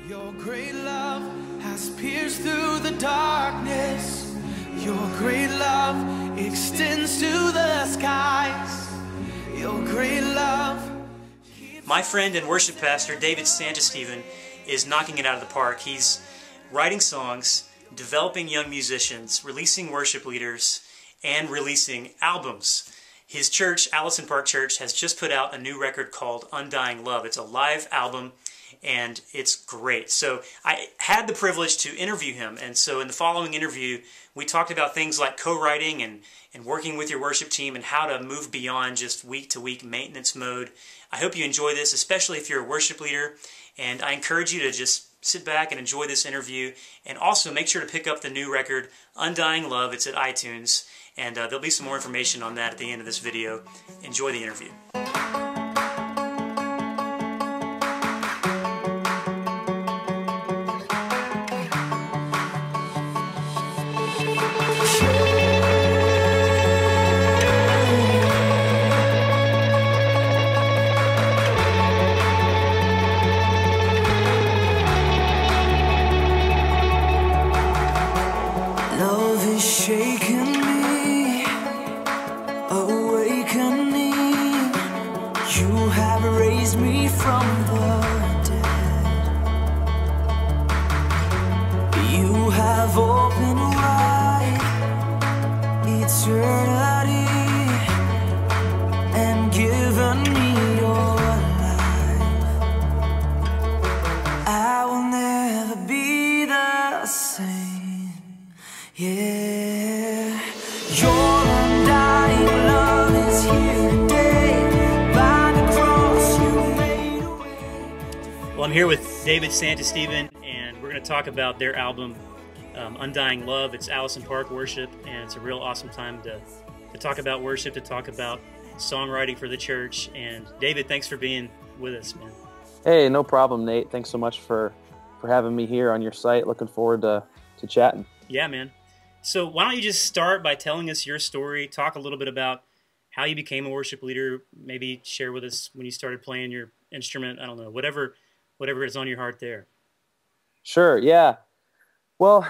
Your great love has pierced through the darkness. Your great love extends to the skies. Your great love. My friend and worship pastor, David Santistevan, is knocking it out of the park. He's writing songs, developing young musicians, releasing worship leaders, and releasing albums. His church, Allison Park Church, has just put out a new record called Undying Love. It's a live album, and it's great. So I had the privilege to interview him, and so in the following interview, we talked about things like co-writing and working with your worship team and how to move beyond just week-to-week maintenance mode. I hope you enjoy this, especially if you're a worship leader, and I encourage you to just sit back and enjoy this interview, and also make sure to pick up the new record, Undying Love. It's at iTunes, and there'll be some more information on that at the end of this video. Enjoy the interview. Well, I'm here with David Santistevan, and we're going to talk about their album, Undying Love. It's Allison Park Worship, and it's a real awesome time to talk about worship, to talk about songwriting for the church. And David, thanks for being with us, man. Hey, no problem, Nate. Thanks so much for having me here on your site. Looking forward to chatting. Yeah, man. So why don't you just start by telling us your story, talk a little bit about how you became a worship leader, maybe share with us when you started playing your instrument, I don't know, whatever is on your heart there. Sure, yeah. Well,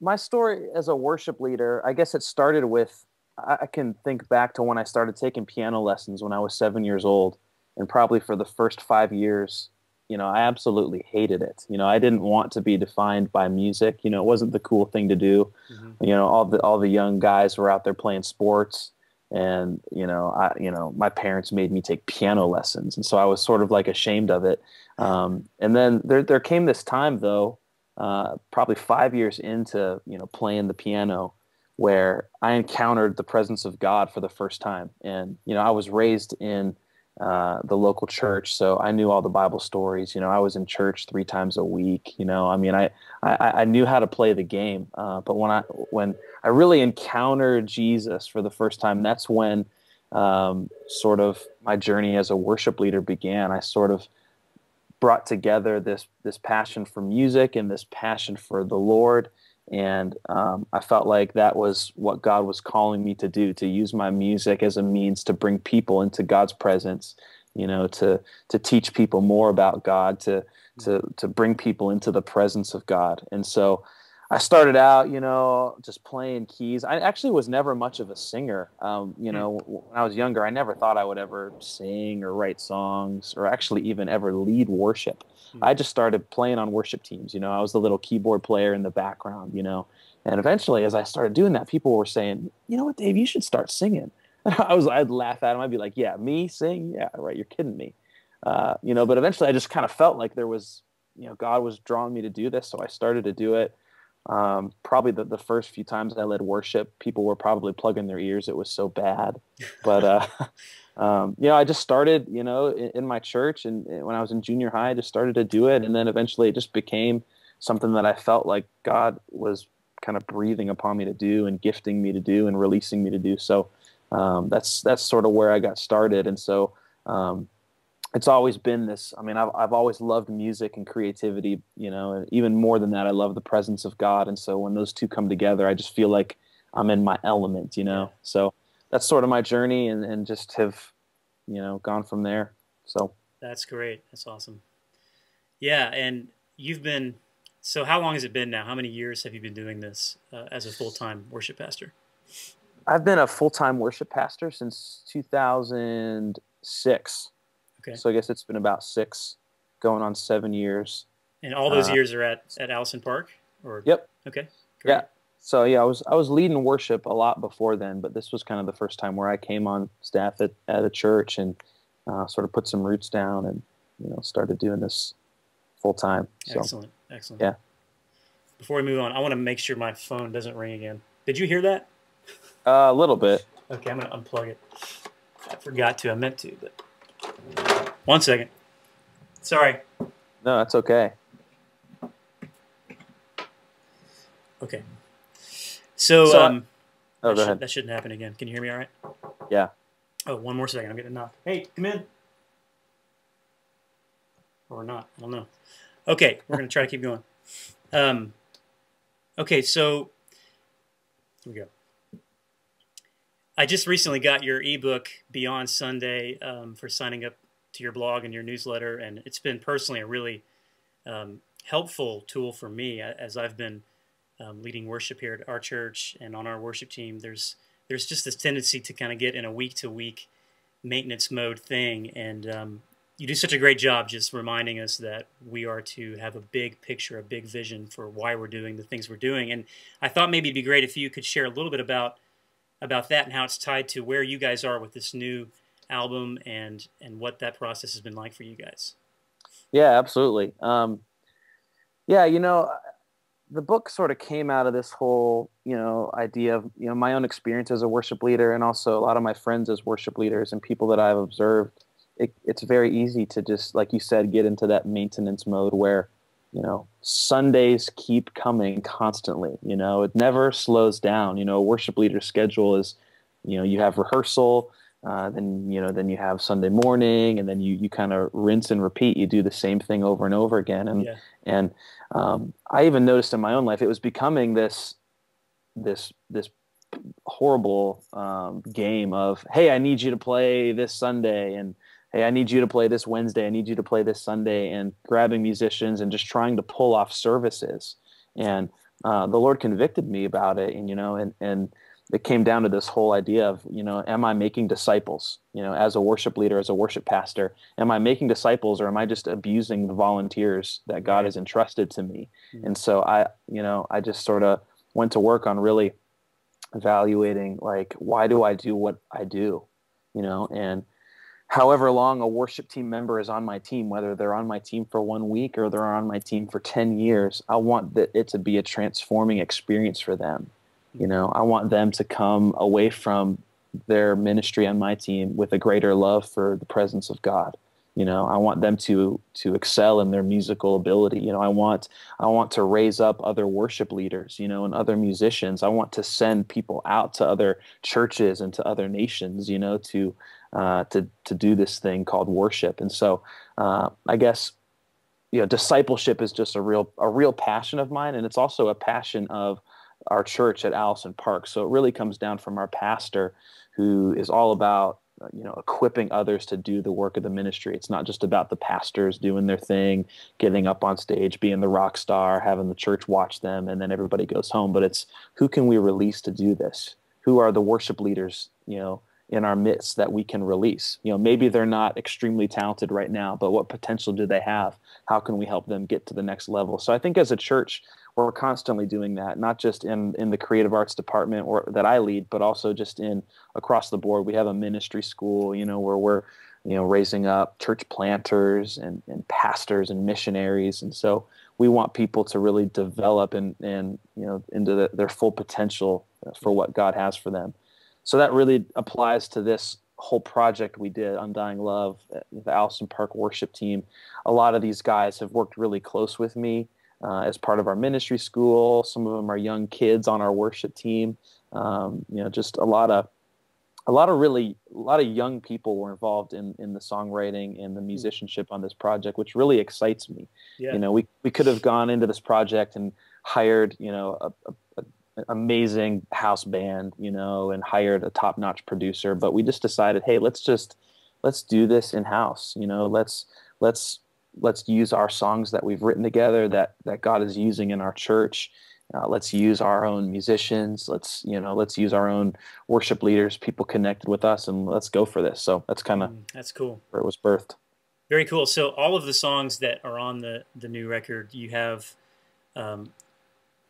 my story as a worship leader, I guess it started with, I can think back to when I started taking piano lessons when I was 7 years old, and probably for the first 5 years, I absolutely hated it. I didn't want to be defined by music. It wasn't the cool thing to do. Mm-hmm. All the young guys were out there playing sports, and my parents made me take piano lessons, and so I was sort of like ashamed of it. And then there came this time, though, probably 5 years into playing the piano, where I encountered the presence of God for the first time. And I was raised in the local church, so I knew all the Bible stories. I was in church 3 times a week. I knew how to play the game. But when I really encountered Jesus for the first time, that's when sort of my journey as a worship leader began. I sort of brought together this passion for music and this passion for the Lord. And I felt like that was what God was calling me to do, to use my music as a means to bring people into God's presence, to teach people more about God, to bring people into the presence of God. And so I started out, just playing keys. I actually was never much of a singer. When I was younger, I never thought I would ever sing or write songs or actually even ever lead worship. I just started playing on worship teams. I was the little keyboard player in the background, and eventually as I started doing that, people were saying, you know what, Dave, you should start singing. I'd laugh at them. I'd be like, yeah, me sing? Yeah, right. You're kidding me. But eventually I just kind of felt like there was, God was drawing me to do this. So I started to do it. Probably the first few times I led worship, people were probably plugging their ears. It was so bad. But, I just started, in my church, and when I was in junior high, I just started to do it. And then eventually it just became something that I felt like God was kind of breathing upon me to do and gifting me to do and releasing me to do. So, that's sort of where I got started. And so, it's always been this. I mean, I've always loved music and creativity, and even more than that, I love the presence of God. And so when those two come together, I just feel like I'm in my element, So that's sort of my journey, and just have, gone from there. So that's great. That's awesome. Yeah, and you've been, so how long has it been now? How many years have you been doing this as a full-time worship pastor? I've been a full-time worship pastor since 2006. Okay. So I guess it's been about 6, going on 7 years. And all those years are at Allison Park? Or? Yep. Okay. Great. Yeah. So yeah, I was leading worship a lot before then, but this was kind of the first time where I came on staff at a church and sort of put some roots down and started doing this full time. So, excellent. Yeah. Before we move on, I want to make sure my phone doesn't ring again. Did you hear that? A little bit. Okay, I'm going to unplug it. I forgot to. I meant to, but 1 second. Sorry. No, that's okay. Okay. So go ahead. That shouldn't happen again. Can you hear me all right? Yeah. Oh, 1 more second. I'm getting a knock. Hey, come in. Or not. I don't know. Okay, we're going to try to keep going. Okay, so here we go. I just recently got your ebook, Beyond Sunday, for signing up to your blog and your newsletter, and it's been personally a really helpful tool for me as I've been leading worship here at our church and on our worship team. There's just this tendency to kind of get in a week-to-week maintenance mode thing, and you do such a great job just reminding us that we are to have a big picture, a big vision for why we're doing the things we're doing. And I thought maybe it'd be great if you could share a little bit about that and how it's tied to where you guys are with this new album and what that process has been like for you guys. Yeah, absolutely. The book sort of came out of this whole, idea of, my own experience as a worship leader and also a lot of my friends as worship leaders and people that I've observed. It's very easy to just, like you said, get into that maintenance mode where, Sundays keep coming constantly. It never slows down. A worship leader's schedule is, you have rehearsal, then you have Sunday morning, and then you kind of rinse and repeat. You do the same thing over and over again. And I even noticed in my own life, it was becoming this horrible game of, hey, I need you to play this Sunday, and hey, I need you to play this Wednesday. I need you to play this Sunday, and grabbing musicians and just trying to pull off services. And the Lord convicted me about it, and it came down to this whole idea of, am I making disciples? As a worship leader, as a worship pastor, am I making disciples, or am I just abusing the volunteers that God has entrusted to me? Mm-hmm. And so I just sort of went to work on really evaluating, like, why do I do what I do? And however long a worship team member is on my team, whether they're on my team for 1 week or they're on my team for 10 years, I want it to be a transforming experience for them. I want them to come away from their ministry on my team with a greater love for the presence of God. I want them to excel in their musical ability. I want to raise up other worship leaders, and other musicians. I want to send people out to other churches and to other nations, to do this thing called worship. And so I guess, discipleship is just a real passion of mine. And it's also a passion of our church at Allison Park. So it really comes down from our pastor, who is all about, equipping others to do the work of the ministry. It's not just about the pastors doing their thing, getting up on stage, being the rock star, having the church watch them, and then everybody goes home. But it's, who can we release to do this? Who are the worship leaders, in our midst that we can release? Maybe they're not extremely talented right now, but what potential do they have? How can we help them get to the next level? So I think as a church, we're constantly doing that, not just in the creative arts department that I lead, but also just across the board. We have a ministry school, where we're, raising up church planters and pastors and missionaries. And so we want people to really develop and into their full potential for what God has for them. So that really applies to this whole project we did, Undying Love, the Allison Park worship team. A lot of these guys have worked really close with me as part of our ministry school. Some of them are young kids on our worship team. Just a lot of young people were involved in the songwriting and the musicianship on this project, which really excites me. Yeah. We could have gone into this project and hired, an amazing house band, and hired a top-notch producer, but we just decided, hey, let's do this in-house. Let's let's use our songs that we've written together that God is using in our church. Let's use our own musicians. Let's use our own worship leaders, people connected with us, and let's go for this. So that's kind of that's cool. where it was birthed. Very cool. So all of the songs that are on the new record you have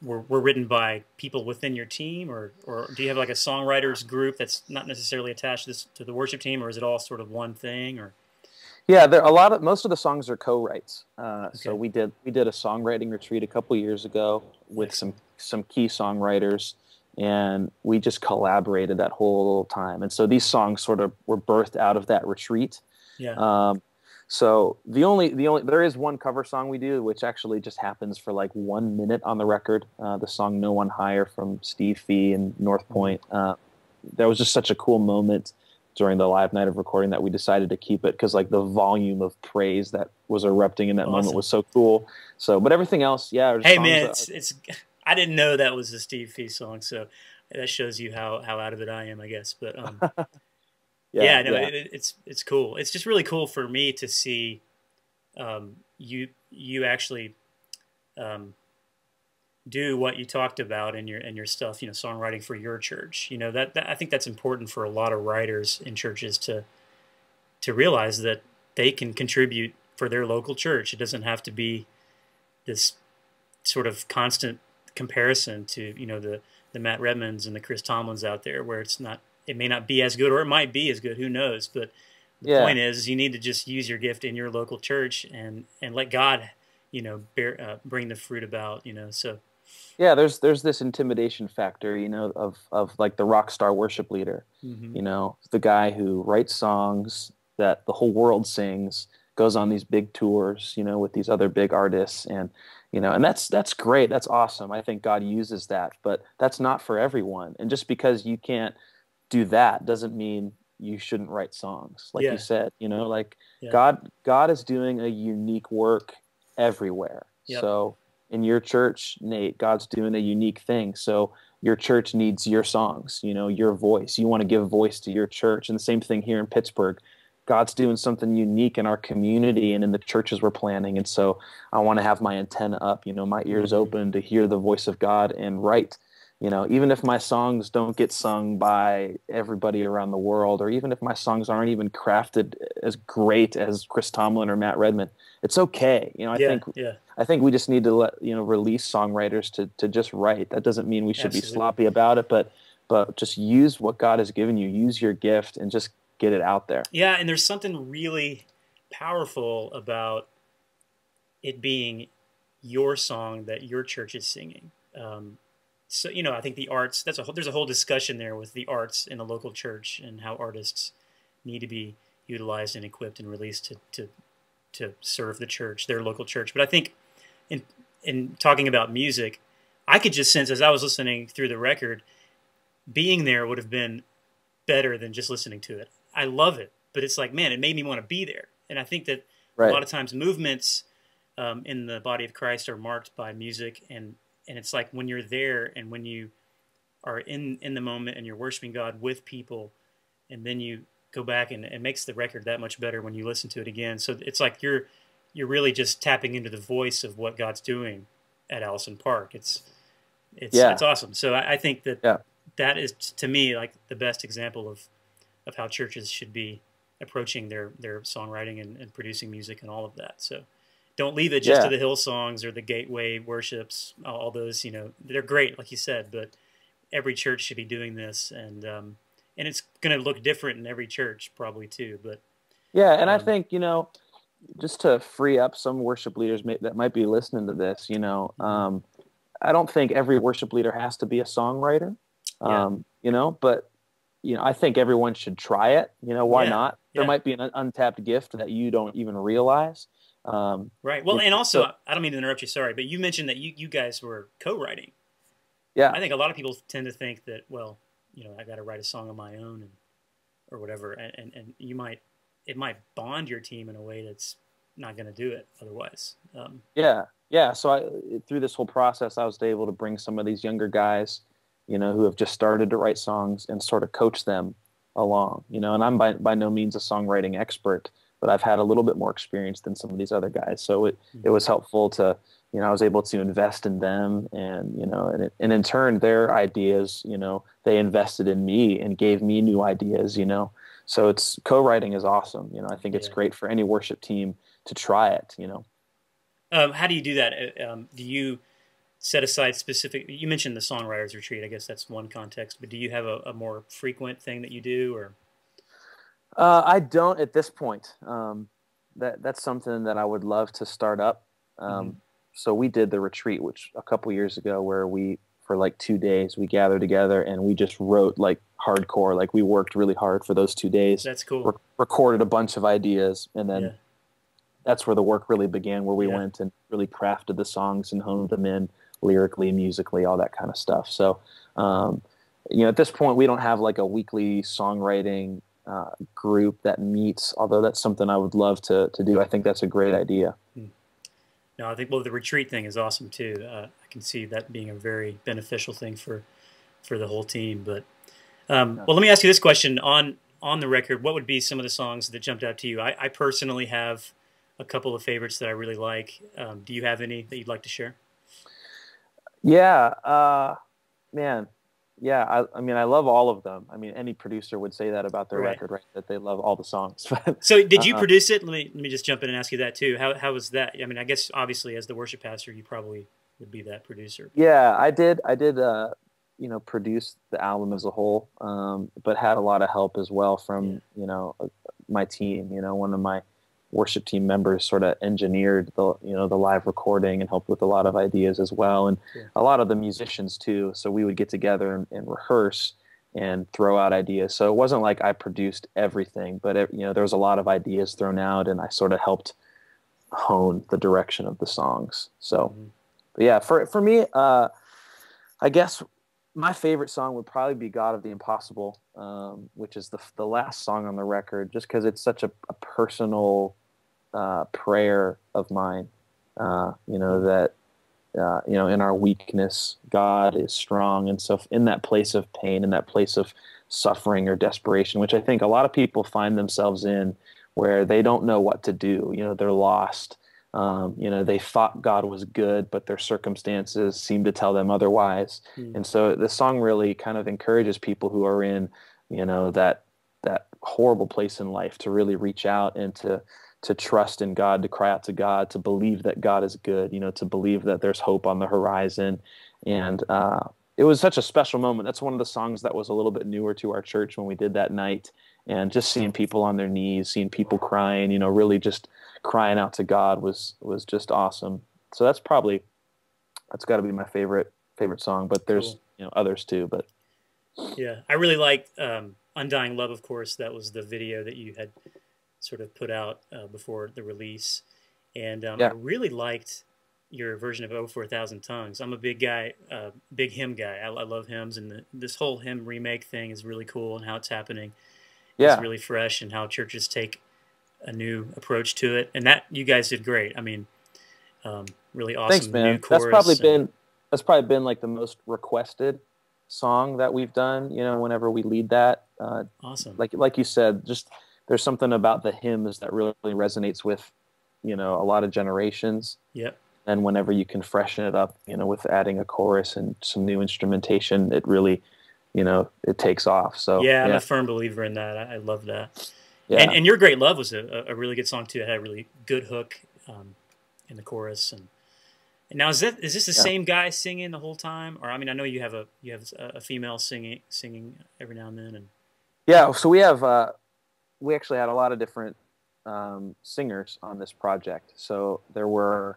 were written by people within your team, or do you have like a songwriters group that's not necessarily attached to the worship team, or is it all sort of one thing? Or yeah, most of the songs are co-writes. So we did a songwriting retreat a couple years ago with some key songwriters, and we just collaborated that whole time. And so these songs sort of were birthed out of that retreat. Yeah. So there is one cover song we do, which actually just happens for like 1 minute on the record. The song "No One Higher" from Steve Fee and North Point. That was just such a cool moment during the live night of recording that we decided to keep it, because like the volume of praise that was erupting in that moment was so cool. So, but everything else, yeah. Hey man, it's I didn't know that was a Steve Fee song, so that shows you how out of it I am, I guess. But it's cool. It's just really cool for me to see you actually do what you talked about in your stuff, songwriting for your church. That I think that's important for a lot of writers in churches to realize that they can contribute for their local church. It doesn't have to be this sort of constant comparison to the Matt Redmans and the Chris Tomlins out there, where it may not be as good, or it might be as good, who knows. But the point is you need to just use your gift in your local church and let God bring the fruit about. So yeah, there's this intimidation factor, of like the rock star worship leader, the guy who writes songs that the whole world sings, goes on these big tours, with these other big artists, and that's great. That's awesome. I think God uses that, but that's not for everyone. And just because you can't do that doesn't mean you shouldn't write songs. Like you said, God is doing a unique work everywhere. Yep. So in your church, Nate, God's doing a unique thing. So your church needs your songs, your voice. You want to give voice to your church. And the same thing here in Pittsburgh. God's doing something unique in our community and in the churches we're planning. And so I want to have my antenna up, my ears open to hear the voice of God and write. Even if my songs don't get sung by everybody around the world, or even if my songs aren't even crafted as great as Chris Tomlin or Matt Redman, it's okay. I think we just need to let, release songwriters to just write. That doesn't mean we should be sloppy about it, but just use what God has given you, use your gift, and just get it out there. Yeah. And there's something really powerful about it being your song that your church is singing. So, I think the arts, there's a whole discussion there with the arts in a local church and how artists need to be utilized and equipped and released to serve the church, their local church. But I think in talking about music, I could just sense as I was listening through the record, being there would have been better than just listening to it. I love it, but it's like, man, it made me want to be there. And I think that a lot of times movements in the body of Christ are marked by music, and it's like when you're there and when you are in the moment and you're worshiping God with people, and then you go back and it makes the record that much better when you listen to it again. So it's like you're really just tapping into the voice of what God's doing at Allison Park. It's awesome. So I think that is, to me, like the best example of how churches should be approaching their songwriting and producing music and all of that. So don't leave it just to the Hillsongs or the Gateway worships. All those, they're great, like you said, but every church should be doing this, and it's going to look different in every church probably too. But and I think just to free up some worship leaders that might be listening to this, I don't think every worship leader has to be a songwriter, but I think everyone should try it. Why not? There might be an untapped gift that you don't even realize. Right. Well, and also, I don't mean to interrupt you, sorry, but you mentioned that you guys were co-writing. Yeah. I think a lot of people tend to think that, well, I got to write a song on my own or whatever. And it might bond your team in a way that's not going to do it otherwise. Yeah. So through this whole process, I was able to bring some of these younger guys, who have just started to write songs and sort of coach them along, and I'm by no means a songwriting expert. but I've had a little bit more experience than some of these other guys. So it was helpful to, I was able to invest in them, and, and in turn, their ideas, they invested in me and gave me new ideas, So it's co-writing is awesome. I think it's great for any worship team to try it, How do you do that? Do you set aside specific, you mentioned the songwriters retreat, I guess that's one context, but do you have a more frequent thing that you do, or? I don't at this point. That's something that I would love to start up. So we did the retreat, which a couple years ago, where for like 2 days, we gathered together and we just wrote like hardcore. Like we worked really hard for those 2 days. That's cool. Recorded a bunch of ideas, and then that's where the work really began, where we went and really crafted the songs and honed them in lyrically, musically, all that kind of stuff. So, at this point, we don't have like a weekly songwriting group that meets, although that's something I would love to do. I think that's a great idea. No, I think, the retreat thing is awesome too. I can see that being a very beneficial thing for the whole team. But well, let me ask you this question: on the record, what would be some of the songs that jumped out to you? I personally have a couple of favorites that I really like. Do you have any that you'd like to share? Yeah, man. Yeah, I mean, I love all of them. I mean, any producer would say that about their record, right? That they love all the songs. So, did you produce it? Let me just jump in and ask you that too. How was that? I mean, I guess obviously as the worship pastor, you probably would be that producer. Yeah, I did. Produce the album as a whole, but had a lot of help as well from my team. One of my worship team members sort of engineered the live recording and helped with a lot of ideas as well, and a lot of the musicians too. So we would get together and rehearse and throw out ideas. So it wasn't like I produced everything, but there was a lot of ideas thrown out, and I sort of helped hone the direction of the songs. So, but yeah, for me, I guess my favorite song would probably be "God of the Impossible," which is the last song on the record, just because it's such a personal prayer of mine. That in our weakness, God is strong, and so in that place of pain, in that place of suffering or desperation, which I think a lot of people find themselves in, where they don't know what to do. They're lost. They thought God was good, but their circumstances seem to tell them otherwise. And so the song really kind of encourages people who are in, that horrible place in life to really reach out and to trust in God, to cry out to God, to believe that God is good, to believe that there's hope on the horizon. And it was such a special moment. That's one of the songs that was a little bit newer to our church when we did that night. And just seeing people on their knees, seeing people crying, really just crying out to God was just awesome. So that's got to be my favorite song, but there's others too. But yeah, I really like Undying Love, of course. That was the video that you had sort of put out before the release, and I really liked your version of "Oh for a Thousand Tongues." I'm a big hymn guy. I love hymns, and this whole hymn remake thing is really cool, and how it's happening. It's really fresh, and how churches take a new approach to it, and that you guys did great. I mean, really awesome. Thanks, man. New chorus. That's probably been like the most requested song that we've done. Whenever we lead that, awesome. Like you said, just there's something about the hymns that really resonates with a lot of generations. Yep. And whenever you can freshen it up, with adding a chorus and some new instrumentation, it really, it takes off. So yeah, I'm a firm believer in that. I love that. Yeah. And Your Great Love was a really good song too. It had a really good hook in the chorus. And now is this the same guy singing the whole time? Or I mean, I know you have a female singing every now and then. And yeah, so we actually had a lot of different singers on this project. So there were,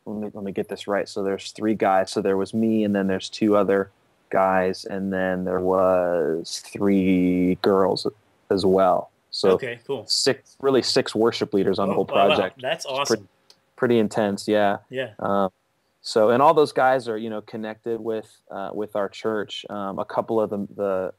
let me get this right. So there's 3 guys. So there was me, and then there's 2 other guys, and then there was 3 girls as well. So okay, cool. 6 worship leaders on the whole project. Wow. That's awesome. Pretty intense, yeah. Yeah. So, and all those guys are connected with our church. A couple of the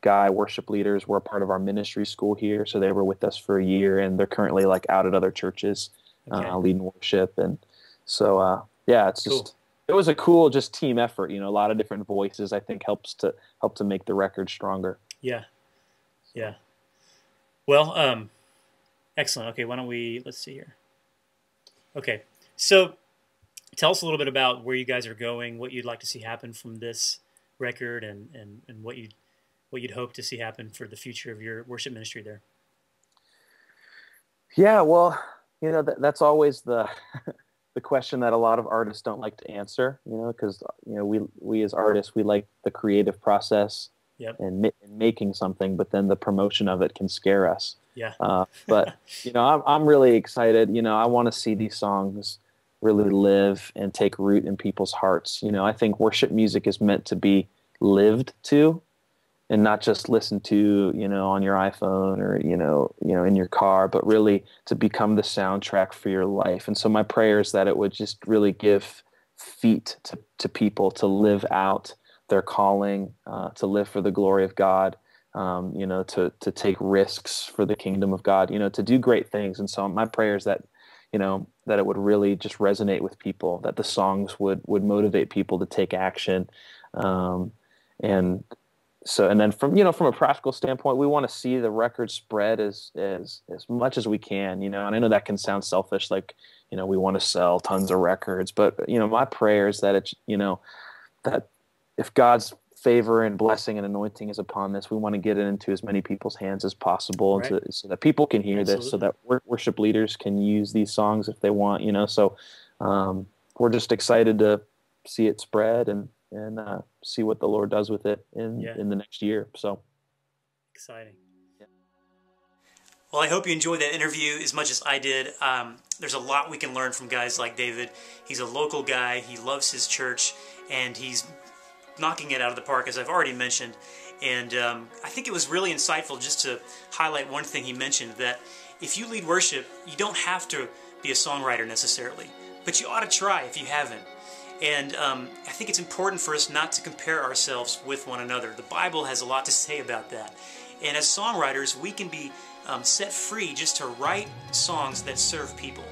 guy worship leaders were a part of our ministry school here, so they were with us for a year, and they're currently like out at other churches leading worship. And so it's cool. Just it was a cool just team effort. A lot of different voices, I think, help to make the record stronger. Yeah. Well, Excellent. Okay, why don't we, let's see here. Okay, so tell us a little bit about where you guys are going, what you'd like to see happen from this record, and what you'd hope to see happen for the future of your worship ministry there. Yeah, well, you know, that's always the the question that a lot of artists don't like to answer, you know, because, you know, we as artists, we like the creative process. Yep. And making something, but then the promotion of it can scare us. Yeah. But you know, I'm really excited. You know, I want to see these songs really live and take root in people's hearts. You know, I think worship music is meant to be lived to, and not just listened to, you know, on your iPhone or you know in your car, but really to become the soundtrack for your life. And so my prayer is that it would just really give feet to people to live out their calling, to live for the glory of God, you know, to take risks for the kingdom of God, you know, to do great things. And so my prayer is that, you know, that it would really just resonate with people, that the songs would motivate people to take action. And then from a practical standpoint, we want to see the record spread as much as we can, you know, and I know that can sound selfish, like, you know, we want to sell tons of records, but, you know, my prayer is that it's, you know, that if God's favor and blessing and anointing is upon this, we want to get it into as many people's hands as possible, right, so that people can hear Absolutely. This, so that worship leaders can use these songs if they want, you know. So we're just excited to see it spread and see what the Lord does with it in the next year. So exciting. Well, I hope you enjoyed that interview as much as I did. There's a lot we can learn from guys like David. He's a local guy. He loves his church, and he's knocking it out of the park, as I've already mentioned. And I think it was really insightful just to highlight one thing he mentioned, that if you lead worship, you don't have to be a songwriter necessarily, but you ought to try if you haven't. And I think it's important for us not to compare ourselves with one another. The Bible has a lot to say about that. And as songwriters, we can be set free just to write songs that serve people.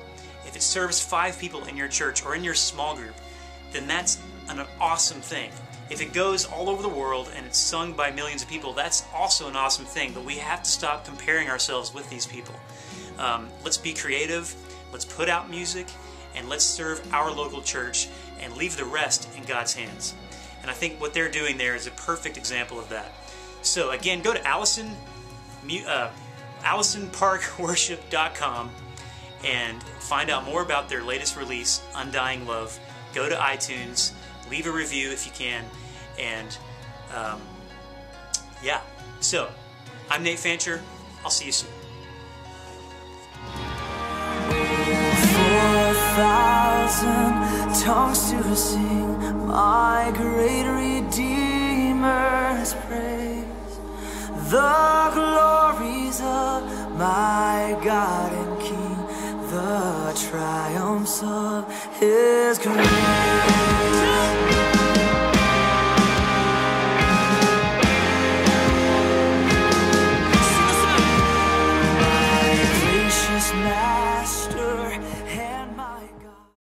If it serves 5 people in your church or in your small group, then that's an awesome thing. If it goes all over the world and it's sung by millions of people, that's also an awesome thing. But we have to stop comparing ourselves with these people. Let's be creative, let's put out music, and let's serve our local church and leave the rest in God's hands. And I think what they're doing there is a perfect example of that. So again, go to AllisonParkWorship.com and find out more about their latest release, Undying Love. Go to iTunes, leave a review if you can, and yeah. So, I'm Nate Fancher. I'll see you soon. 4,000 tongues to sing my great Redeemer's praise, the glories of my God and King, the triumphs of His grace.